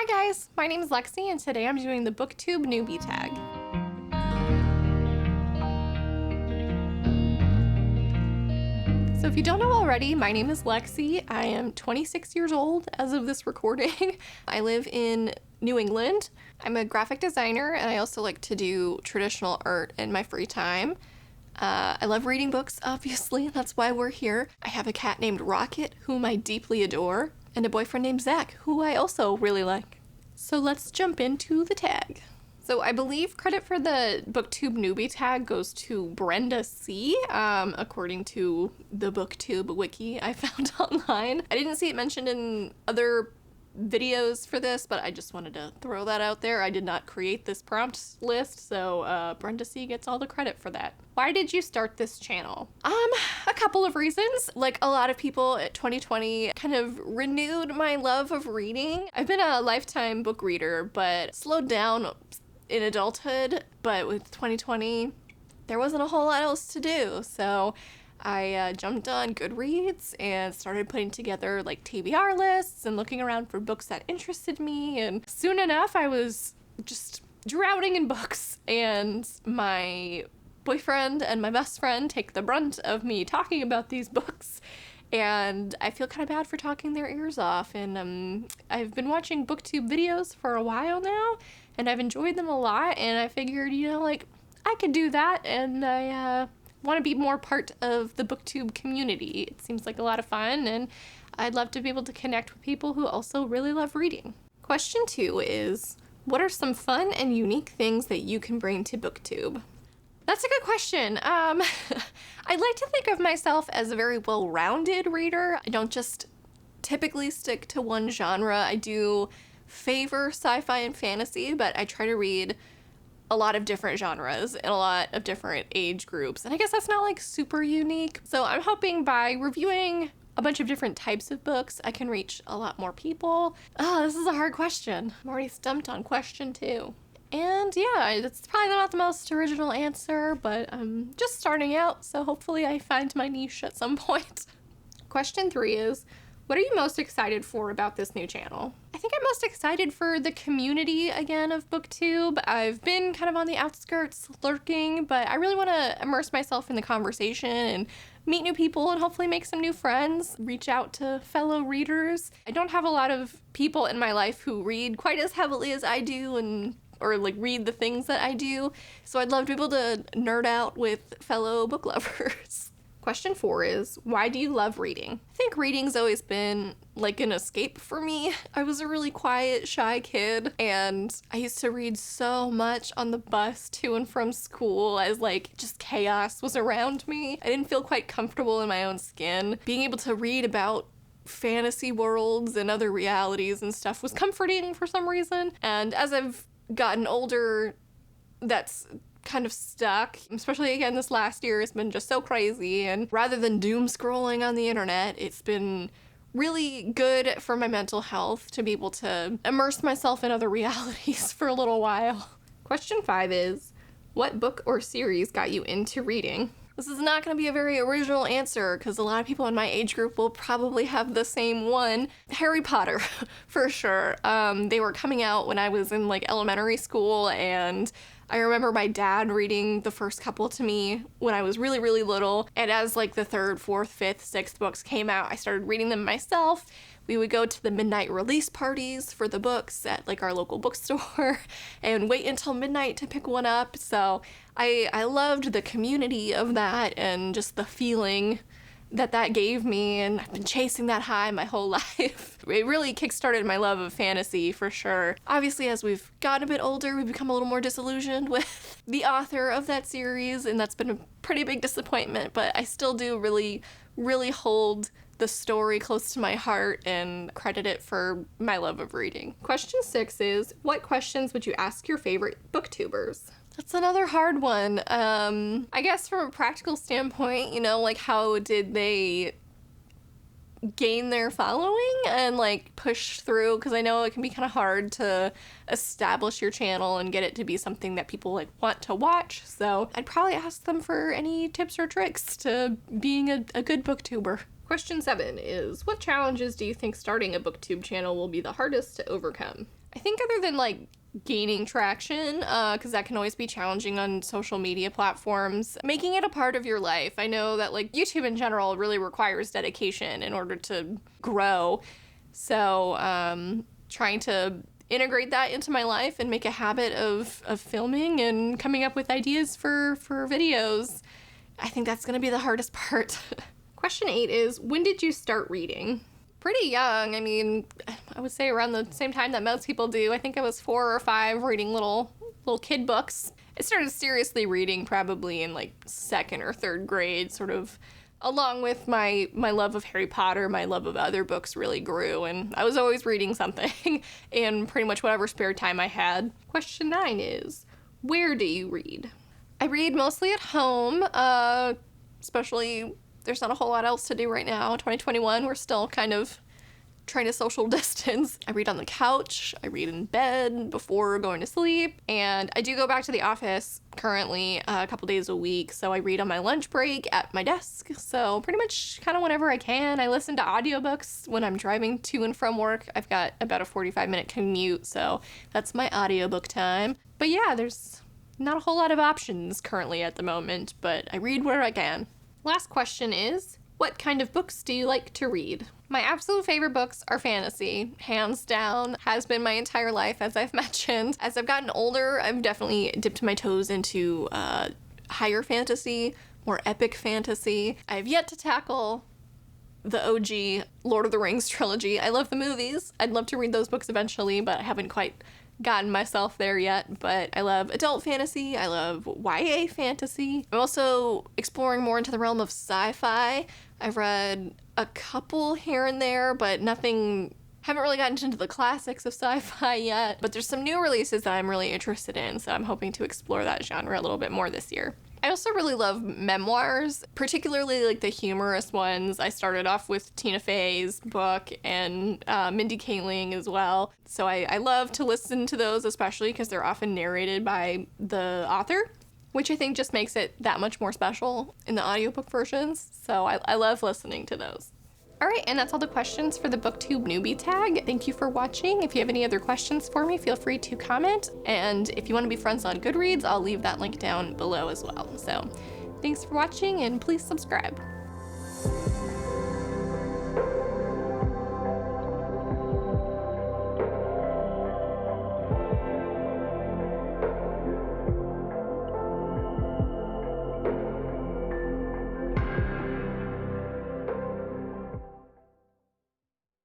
guys, my name is Lexi and today I'm doing the BookTube Newbie Tag. So if you don't know already, my name is Lexi. I am 26 years old as of this recording. I live in New England. I'm a graphic designer and I also like to do traditional art in my free time. I love reading books, obviously. That's why we're here. I have a cat named Rocket, whom I deeply adore, and a boyfriend named Zach, who I also really like. So let's jump into the tag. So I believe credit for the BookTube Newbie Tag goes to Brenda C, according to the BookTube wiki I found online. I didn't see it mentioned in other videos for this, but I just wanted to throw that out there. I did not create this prompt list, so Brenda C gets all the credit for that. Why did you start this channel? A couple of reasons. Like a lot of people, 2020 kind of renewed my love of reading. I've been a lifetime book reader, but slowed down in adulthood, but with 2020, there wasn't a whole lot else to do, so I jumped on Goodreads and started putting together like TBR lists and looking around for books that interested me, and soon enough I was just drowning in books, and my boyfriend and my best friend take the brunt of me talking about these books, and I feel kind of bad for talking their ears off, and I've been watching BookTube videos for a while now, and I've enjoyed them a lot, and I figured, like, I could do that, and I want to be more part of the BookTube community. It seems like a lot of fun, and I'd love to be able to connect with people who also really love reading. Question 2 is, what are some fun and unique things that you can bring to BookTube? That's a good question. I'd like to think of myself as a very well-rounded reader. I don't just typically stick to one genre. I do favor sci-fi and fantasy, but I try to read a lot of different genres and a lot of different age groups. And I guess that's not like super unique. So I'm hoping by reviewing a bunch of different types of books, I can reach a lot more people. Oh, this is a hard question. I'm already stumped on question 2. And yeah, it's probably not the most original answer, but I'm just starting out, so hopefully I find my niche at some point. Question 3 is, what are you most excited for about this new channel? I think I'm most excited for the community again of BookTube. I've been kind of on the outskirts lurking, but I really want to immerse myself in the conversation and meet new people and hopefully make some new friends, reach out to fellow readers. I don't have a lot of people in my life who read quite as heavily as I do or like read the things that I do, so I'd love to be able to nerd out with fellow book lovers. Question 4 is, why do you love reading? I think reading's always been like an escape for me. I was a really quiet, shy kid, and I used to read so much on the bus to and from school as like just chaos was around me. I didn't feel quite comfortable in my own skin. Being able to read about fantasy worlds and other realities and stuff was comforting for some reason, and as I've gotten older, that's kind of stuck, especially again this last year has been just so crazy, and rather than doom scrolling on the internet, it's been really good for my mental health to be able to immerse myself in other realities for a little while. Question 5 is, what book or series got you into reading? This is not going to be a very original answer because a lot of people in my age group will probably have the same one. Harry Potter, for sure. They were coming out when I was in like elementary school, and I remember my dad reading the first couple to me when I was really, really little. And as like the 3rd, 4th, 5th, 6th books came out, I started reading them myself. We would go to the midnight release parties for the books at like our local bookstore and wait until midnight to pick one up. So I loved the community of that and just the feeling that gave me, and I've been chasing that high my whole life. It really kickstarted my love of fantasy for sure. Obviously, as we've gotten a bit older, we've become a little more disillusioned with the author of that series, and that's been a pretty big disappointment, but I still do really, really hold the story close to my heart and credit it for my love of reading. Question 6 is, what questions would you ask your favorite booktubers? That's another hard one. I guess from a practical standpoint, like how did they gain their following and like push through? Because I know it can be kind of hard to establish your channel and get it to be something that people like want to watch. So I'd probably ask them for any tips or tricks to being a good booktuber. Question 7 is, what challenges do you think starting a booktube channel will be the hardest to overcome? I I think other than like gaining traction, because that can always be challenging on social media platforms, making it a part of your life. I know that like YouTube in general really requires dedication in order to grow. So trying to integrate that into my life and make a habit of filming and coming up with ideas for videos, I think that's going to be the hardest part. Question 8 is, when did you start reading? Pretty young. I mean, I would say around the same time that most people do. I think I was 4 or 5 reading little kid books. I started seriously reading probably in like 2nd or 3rd grade, sort of along with my love of Harry Potter. My love of other books really grew, and I was always reading something in pretty much whatever spare time I had. Question 9 is, where do you read? I read mostly at home, especially there's not a whole lot else to do right now. 2021, we're still kind of trying to social distance. I read on the couch, I read in bed before going to sleep, and I do go back to the office currently a couple days a week, so I read on my lunch break at my desk. So pretty much kind of whenever I can. I listen to audiobooks when I'm driving to and from work. I've got about a 45-minute commute, so that's my audiobook time. But yeah, there's not a whole lot of options currently at the moment, but I read where I can. Last question is, what kind of books do you like to read? My absolute favorite books are fantasy, hands down, has been my entire life, as I've mentioned. As I've gotten older, I've definitely dipped my toes into higher fantasy, more epic fantasy. I have yet to tackle the OG Lord of the Rings trilogy. I love the movies. I'd love to read those books eventually, but I haven't quite gotten myself there yet. But I love adult fantasy. I love YA fantasy. I'm also exploring more into the realm of sci-fi. I've read a couple here and there, but nothing, haven't really gotten into the classics of sci-fi yet. But there's some new releases that I'm really interested in, so I'm hoping to explore that genre a little bit more this year. I also really love memoirs, particularly like the humorous ones. I started off with Tina Fey's book and Mindy Kaling as well. So I love to listen to those, especially because they're often narrated by the author, which I think just makes it that much more special in the audiobook versions. So I love listening to those. All right, and that's all the questions for the BookTube Newbie Tag. Thank you for watching. If you have any other questions for me, feel free to comment. And if you want to be friends on Goodreads, I'll leave that link down below as well. So thanks for watching, and please subscribe.